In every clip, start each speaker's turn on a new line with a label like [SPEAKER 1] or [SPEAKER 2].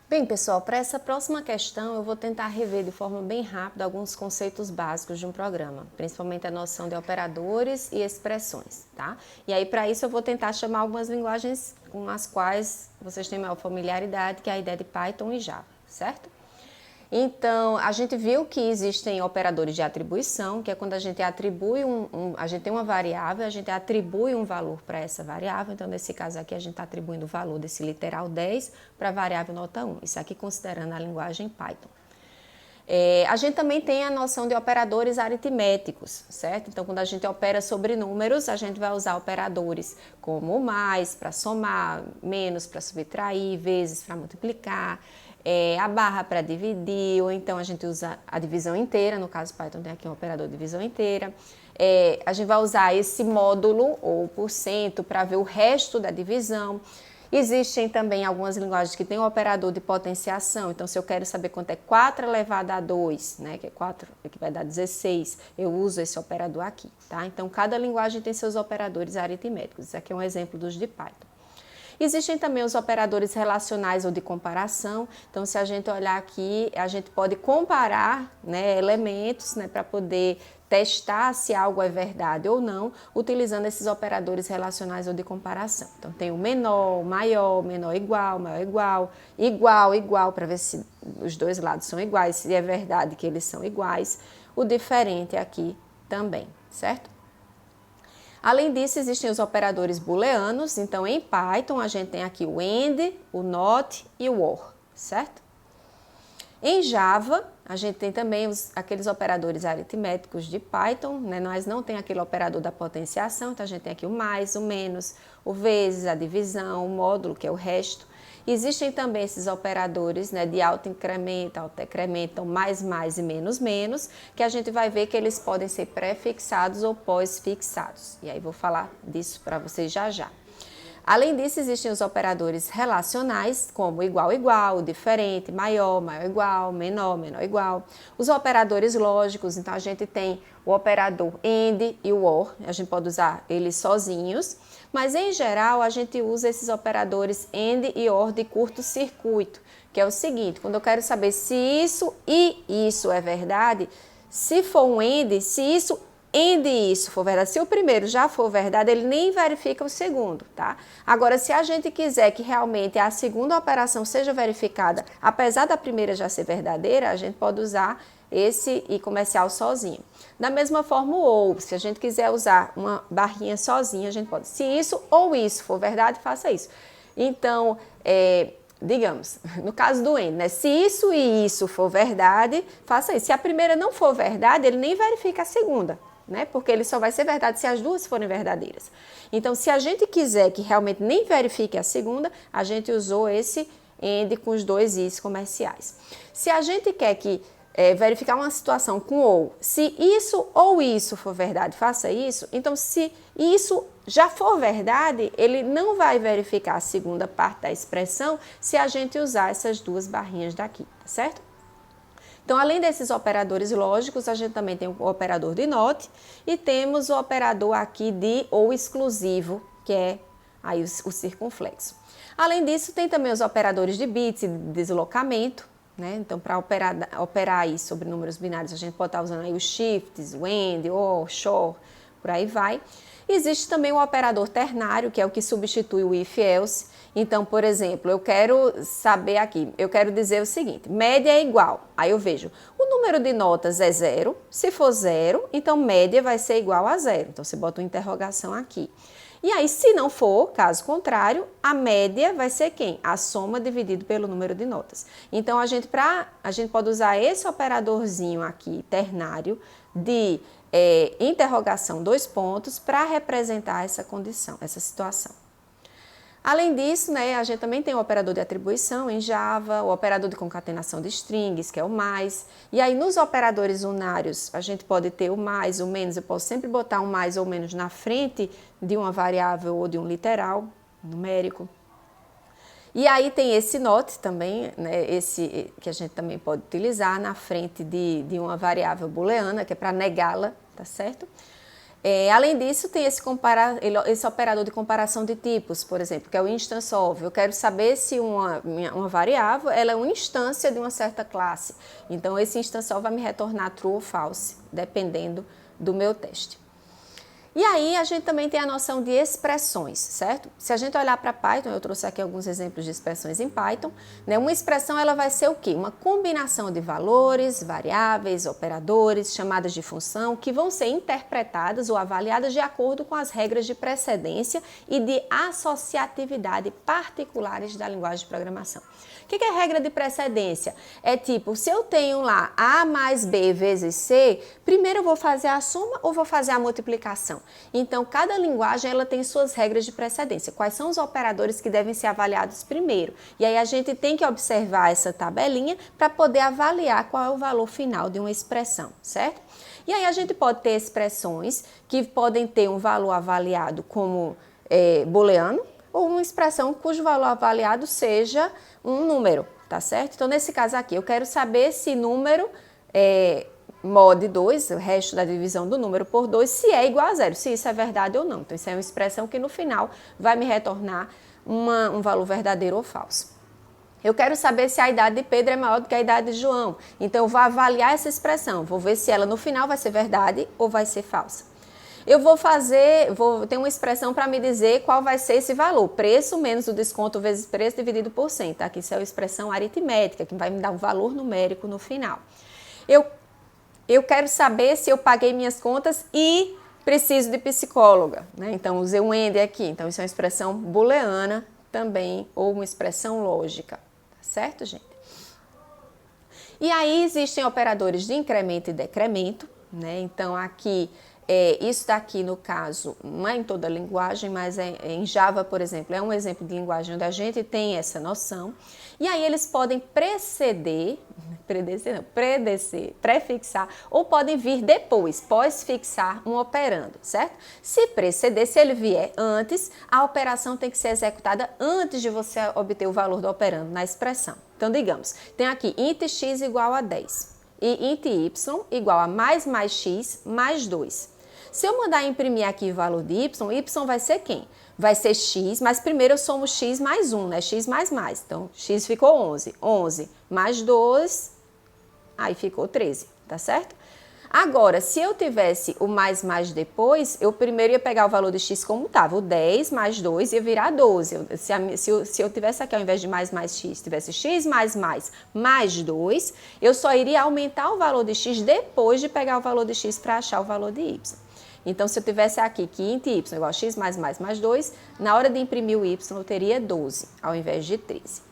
[SPEAKER 1] Bem, pessoal, para essa próxima questão eu vou tentar rever de forma bem rápida alguns conceitos básicos de um programa, principalmente a noção de operadores e expressões, tá? E aí, para isso, eu vou tentar chamar algumas linguagens com as quais vocês têm maior familiaridade, que é a ideia de Python e Java, certo? Então, a gente viu que existem operadores de atribuição, que é quando a gente atribui a gente tem uma variável, a gente atribui um valor para essa variável. Então, nesse caso aqui, a gente está atribuindo o valor desse literal 10 para a variável nota 1. Isso aqui considerando a linguagem Python. A gente também tem a noção de operadores aritméticos, certo? Então, quando a gente opera sobre números, a gente vai usar operadores como mais para somar, menos para subtrair, vezes para multiplicar, a barra para dividir, ou então a gente usa a divisão inteira, no caso Python tem aqui um operador de divisão inteira. A gente vai usar esse módulo ou porcento para ver o resto da divisão. Existem também algumas linguagens que têm um operador de potenciação. Então, se eu quero saber quanto é 4 elevado a 2, né, que é 4, que vai dar 16, eu uso esse operador aqui, tá? Então, cada linguagem tem seus operadores aritméticos. Isso aqui é um exemplo dos de Python. Existem também os operadores relacionais ou de comparação. Então, se a gente olhar aqui, a gente pode comparar, né, elementos, né, para poder testar se algo é verdade ou não, utilizando esses operadores relacionais ou de comparação. Então, tem o menor, o maior igual, igual, igual, para ver se os dois lados são iguais, se é verdade que eles são iguais. O diferente aqui também, certo? Além disso, existem os operadores booleanos. Então, em Python, a gente tem aqui o AND, o NOT e o OR, certo? Em Java, a gente tem também aqueles operadores aritméticos de Python, né? Nós não tem aquele operador da potenciação, então a gente tem aqui o mais, o menos, o vezes, a divisão, o módulo, que é o resto. Existem também esses operadores, né, de autoincremento, autodecremento, mais e menos, que a gente vai ver que eles podem ser pré-fixados ou pós-fixados. E aí vou falar disso para vocês já já. Além disso, existem os operadores relacionais, como igual, diferente, maior igual, menor igual. Os operadores lógicos, então a gente tem o operador AND e o OR, a gente pode usar eles sozinhos, mas em geral a gente usa esses operadores AND e OR de curto circuito, que é o seguinte: quando eu quero saber se isso e isso é verdade, se for um AND, se isso AND isso for verdade, se o primeiro já for verdade, ele nem verifica o segundo, tá? Agora, se a gente quiser que realmente a segunda operação seja verificada, apesar da primeira já ser verdadeira, a gente pode usar esse e comercial sozinho. Da mesma forma, o ou, se a gente quiser usar uma barrinha sozinha, a gente pode. Se isso ou isso for verdade, faça isso. Então, digamos, no caso do AND, né? Se isso e isso for verdade, faça isso. Se a primeira não for verdade, ele nem verifica a segunda, né? Porque ele só vai ser verdade se as duas forem verdadeiras. Então, se a gente quiser que realmente nem verifique a segunda, a gente usou esse AND com os dois is comerciais. Se a gente quer que verificar uma situação com ou, se isso ou isso for verdade, faça isso. Então, se isso já for verdade, ele não vai verificar a segunda parte da expressão se a gente usar essas duas barrinhas daqui, tá certo? Então, além desses operadores lógicos, a gente também tem o operador de NOT e temos o operador aqui de ou exclusivo, que é aí o circunflexo. Além disso, tem também os operadores de bits e de deslocamento, né? Então, para operar aí sobre números binários, a gente pode estar usando aí os shifts, o AND, OR, SHOR, por aí vai. Existe também o operador ternário, que é o que substitui o if-else. Então, por exemplo, eu quero saber aqui, eu quero dizer o seguinte: média é igual. Aí eu vejo, o número de notas é 0. Se for 0, então média vai ser igual a 0. Então, você bota uma interrogação aqui. E aí, se não for, caso contrário, a média vai ser quem? A soma dividido pelo número de notas. Então, a gente pode usar esse operadorzinho aqui, ternário, de interrogação, dois pontos, para representar essa condição, essa situação. Além disso, né, a gente também tem o operador de atribuição em Java, o operador de concatenação de strings, que é o mais. E aí, nos operadores unários, a gente pode ter o mais, o menos. Eu posso sempre botar um mais ou menos na frente de uma variável ou de um literal numérico. E aí tem esse NOT também, né, esse que a gente também pode utilizar na frente de uma variável booleana, que é para negá-la, tá certo? Além disso, tem esse operador de comparação de tipos, por exemplo, que é o instance of. Eu quero saber se uma variável ela é uma instância de uma certa classe. Então, esse instance of vai me retornar true ou false, dependendo do meu teste. E aí, a gente também tem a noção de expressões, certo? Se a gente olhar para Python, eu trouxe aqui alguns exemplos de expressões em Python, né? Uma expressão ela vai ser o quê? Uma combinação de valores, variáveis, operadores, chamadas de função, que vão ser interpretadas ou avaliadas de acordo com as regras de precedência e de associatividade particulares da linguagem de programação. O que é regra de precedência? É tipo, se eu tenho lá A mais B vezes C, primeiro eu vou fazer a soma ou vou fazer a multiplicação? Então, cada linguagem ela tem suas regras de precedência. Quais são os operadores que devem ser avaliados primeiro? E aí a gente tem que observar essa tabelinha para poder avaliar qual é o valor final de uma expressão, certo? E aí a gente pode ter expressões que podem ter um valor avaliado como booleano, ou uma expressão cujo valor avaliado seja um número, tá certo? Então, nesse caso aqui, eu quero saber se número mod 2, o resto da divisão do número por 2, se é igual a zero, se isso é verdade ou não. Então, isso é uma expressão que no final vai me retornar um valor verdadeiro ou falso. Eu quero saber se a idade de Pedro é maior do que a idade de João. Então, eu vou avaliar essa expressão, vou ver se ela no final vai ser verdade ou vai ser falsa. Eu vou ter uma expressão para me dizer qual vai ser esse valor. Preço menos o desconto vezes preço dividido por 100. Tá? Aqui isso é uma expressão aritmética, que vai me dar um valor numérico no final. Eu quero saber se eu paguei minhas contas e preciso de psicóloga. Né? Então, usei um AND aqui. Então, isso é uma expressão booleana também, ou uma expressão lógica. Tá certo, gente? E aí, existem operadores de incremento e decremento. Né? Então, aqui... isso daqui, no caso, não é em toda a linguagem, mas em Java, por exemplo, é um exemplo de linguagem onde a gente tem essa noção. E aí eles podem prefixar, ou podem vir depois, pós-fixar um operando, certo? Se preceder, se ele vier antes, a operação tem que ser executada antes de você obter o valor do operando na expressão. Então, digamos, tem aqui int x igual a 10 e int y igual a mais x mais 2. Se eu mandar imprimir aqui o valor de y vai ser quem? Vai ser x, mas primeiro eu somo x mais 1, né? X mais mais. Então, x ficou 11. 11 mais 2, aí ficou 13, tá certo? Agora, se eu tivesse o mais depois, eu primeiro ia pegar o valor de x como estava. O 10 mais 2 ia virar 12. Se eu tivesse aqui, ao invés de mais x, tivesse x mais 2, eu só iria aumentar o valor de x depois de pegar o valor de x para achar o valor de y. Então, se eu tivesse aqui que int y igual a x mais 2, na hora de imprimir o y, eu teria 12, ao invés de 13.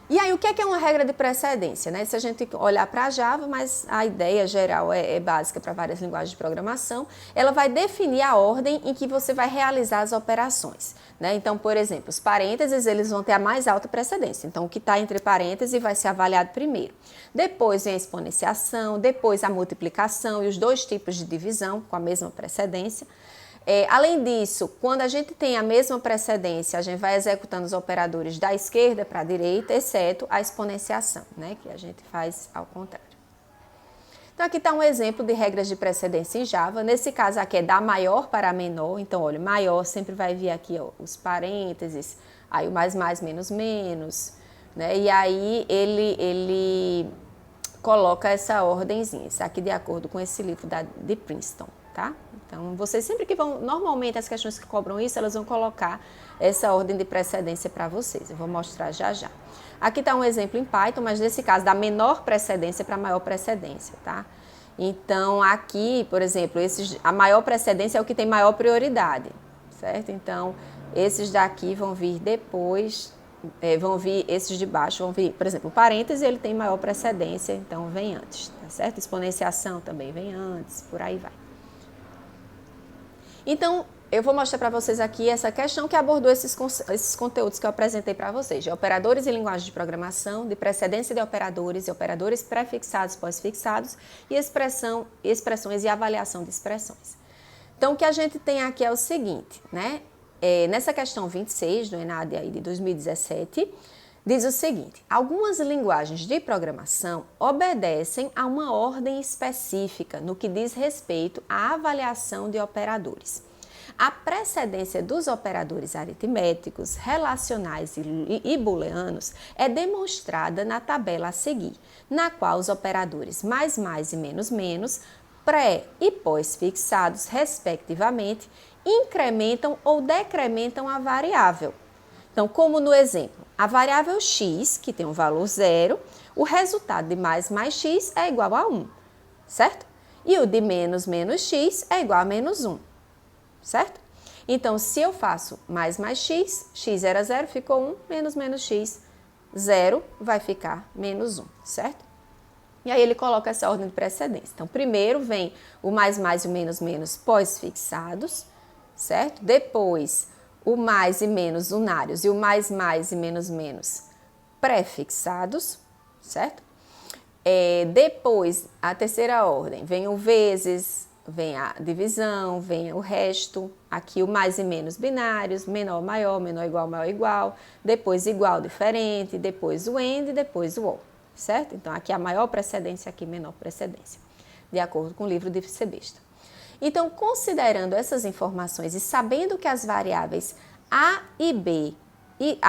[SPEAKER 1] E aí, o que é uma regra de precedência? Né? Se a gente olhar para a Java, mas a ideia geral é básica para várias linguagens de programação, ela vai definir a ordem em que você vai realizar as operações. Né? Então, por exemplo, os parênteses eles vão ter a mais alta precedência. Então, o que está entre parênteses vai ser avaliado primeiro. Depois vem a exponenciação, depois a multiplicação e os dois tipos de divisão com a mesma precedência. Além disso, quando a gente tem a mesma precedência, a gente vai executando os operadores da esquerda para a direita, exceto a exponenciação, né, que a gente faz ao contrário. Então, aqui está um exemplo de regras de precedência em Java. Nesse caso aqui é da maior para a menor. Então, olha, maior sempre vai vir aqui ó, os parênteses, aí o mais, menos, menos, né, e aí ele coloca essa ordenzinha, isso aqui de acordo com esse livro de Princeton, tá? Então, vocês sempre que vão, normalmente as questões que cobram isso, elas vão colocar essa ordem de precedência para vocês. Eu vou mostrar já já. Aqui está um exemplo em Python, mas nesse caso da menor precedência para a maior precedência, tá? Então, aqui, por exemplo, a maior precedência é o que tem maior prioridade, certo? Então, esses daqui vão vir depois, esses de baixo vão vir, por exemplo, o parêntese ele tem maior precedência, então vem antes, tá certo? Exponenciação também vem antes, por aí vai. Então, eu vou mostrar para vocês aqui essa questão que abordou esses conteúdos que eu apresentei para vocês, de operadores em linguagem de programação, de precedência de operadores e operadores prefixados, pós-fixados, e expressões e avaliação de expressões. Então, o que a gente tem aqui é o seguinte, né? Nessa questão 26 do ENAD aí de 2017, Diz o seguinte: algumas linguagens de programação obedecem a uma ordem específica no que diz respeito à avaliação de operadores. A precedência dos operadores aritméticos, relacionais e booleanos é demonstrada na tabela a seguir, na qual os operadores mais e menos, pré e pós-fixados, respectivamente, incrementam ou decrementam a variável. Então, como no exemplo, a variável x, que tem um valor 0, o resultado de mais x é igual a 1, certo? E o de menos x é igual a menos 1, certo? Então, se eu faço mais x era 0, ficou 1, menos x, 0 vai ficar menos 1, certo? E aí ele coloca essa ordem de precedência. Então, primeiro vem o mais e o menos pós-fixados, certo? Depois, o mais e menos unários e o mais e menos pré-fixados, certo? Depois, a terceira ordem, vem o vezes, vem a divisão, vem o resto, aqui o mais e menos binários, menor, maior igual, maior, igual, depois igual, diferente, depois o AND, depois o OR, certo? Então, aqui a maior precedência, aqui menor precedência, de acordo com o livro de Sebesta. Então, considerando essas informações e sabendo que as variáveis A e B e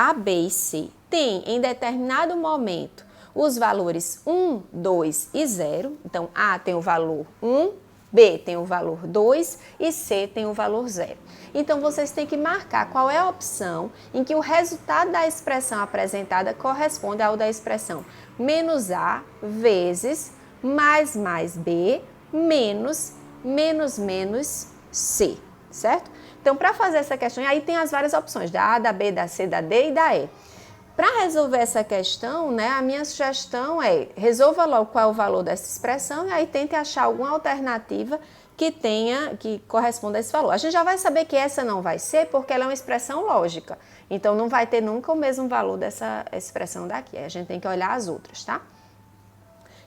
[SPEAKER 1] C têm em determinado momento os valores 1, 2 e 0, então A tem o valor 1, B tem o valor 2 e C tem o valor 0. Então, vocês têm que marcar qual é a opção em que o resultado da expressão apresentada corresponde ao da expressão menos A vezes mais B menos C, certo? Então, para fazer essa questão, aí tem as várias opções, da A, da B, da C, da D e da E. Para resolver essa questão, né, a minha sugestão é, resolva logo qual é o valor dessa expressão e aí tente achar alguma alternativa que corresponda a esse valor. A gente já vai saber que essa não vai ser porque ela é uma expressão lógica. Então, não vai ter nunca o mesmo valor dessa expressão daqui. Aí a gente tem que olhar as outras, tá?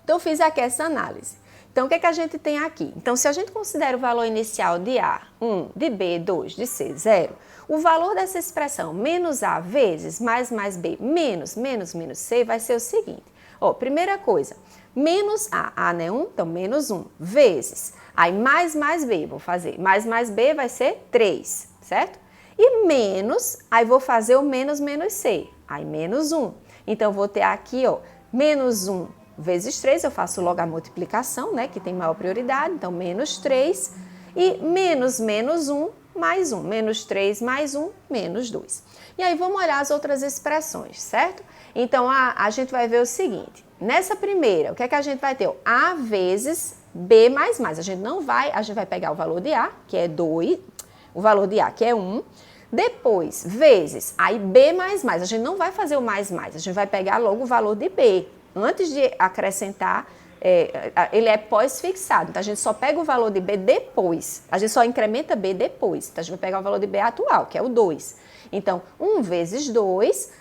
[SPEAKER 1] Então, eu fiz aqui essa análise. Então, o que é que a gente tem aqui? Então, se a gente considera o valor inicial de A, 1, de B, 2, de C, 0, o valor dessa expressão menos A vezes mais B menos C vai ser o seguinte. Ó, primeira coisa, menos A não é 1, então menos 1, vezes, aí mais B, vou fazer, mais B vai ser 3, certo? E menos, aí vou fazer o menos C, aí menos 1. Então, vou ter aqui, ó, menos 1 vezes 3, eu faço logo a multiplicação, né, que tem maior prioridade, então menos 3 e menos 1 mais 1, menos 3 mais 1, menos 2. E aí vamos olhar as outras expressões, certo? Então a gente vai ver o seguinte, nessa primeira, o que é que a gente vai ter? A vezes B mais. A gente vai pegar o valor de A, que é 2, o valor de A, que é 1, depois, vezes, aí B mais. A gente não vai fazer o mais, a gente vai pegar logo o valor de B. Antes de acrescentar, ele é pós-fixado, então a gente só pega o valor de B depois, a gente só incrementa B depois, então a gente vai pegar o valor de B atual, que é o 2. Então, 1 vezes 2,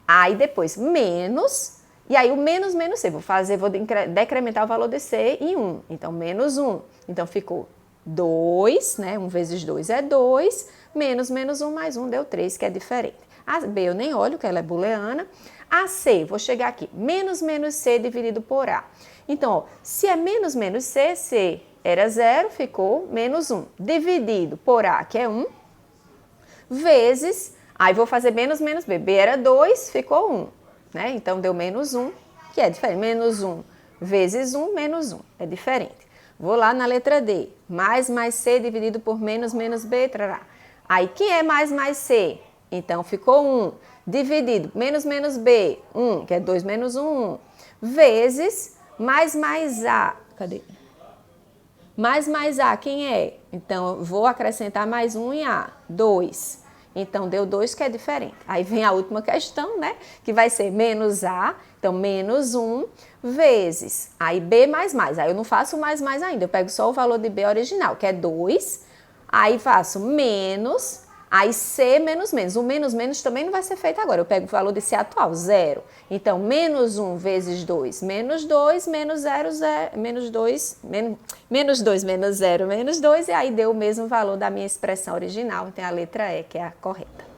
[SPEAKER 1] aí depois menos, e aí o menos C, vou decrementar o valor de C em 1, então menos 1, então ficou 2, né, 1 vezes 2 é 2, menos 1 mais 1 deu 3, que é diferente. A B eu nem olho, que ela é booleana. A C, vou chegar aqui, menos C dividido por A. Então, ó, se é menos C, C era 0, ficou menos 1. Dividido por A, que é 1, vezes, aí vou fazer menos B. B era 2, ficou 1, né? Então, deu menos 1, que é diferente. Menos 1 vezes 1, menos 1, é diferente. Vou lá na letra D, mais C dividido por menos B, trará. Aí, quem é mais C? Então, ficou 1, dividido, menos B, 1, que é 2 menos 1, vezes mais A. Cadê? Mais A, quem é? Então, eu vou acrescentar mais 1 em A, 2. Então, deu 2, que é diferente. Aí vem a última questão, né? Que vai ser menos A, então, menos 1, vezes, aí B mais. Aí eu não faço mais ainda, eu pego só o valor de B original, que é 2, aí faço menos, aí C menos. O menos também não vai ser feito agora. Eu pego o valor de C atual, 0. Então, menos 1 vezes 2, menos 2, menos 0, menos 2, menos 2 menos 0, menos 2. E aí deu o mesmo valor da minha expressão original. Então, a letra E, que é a correta.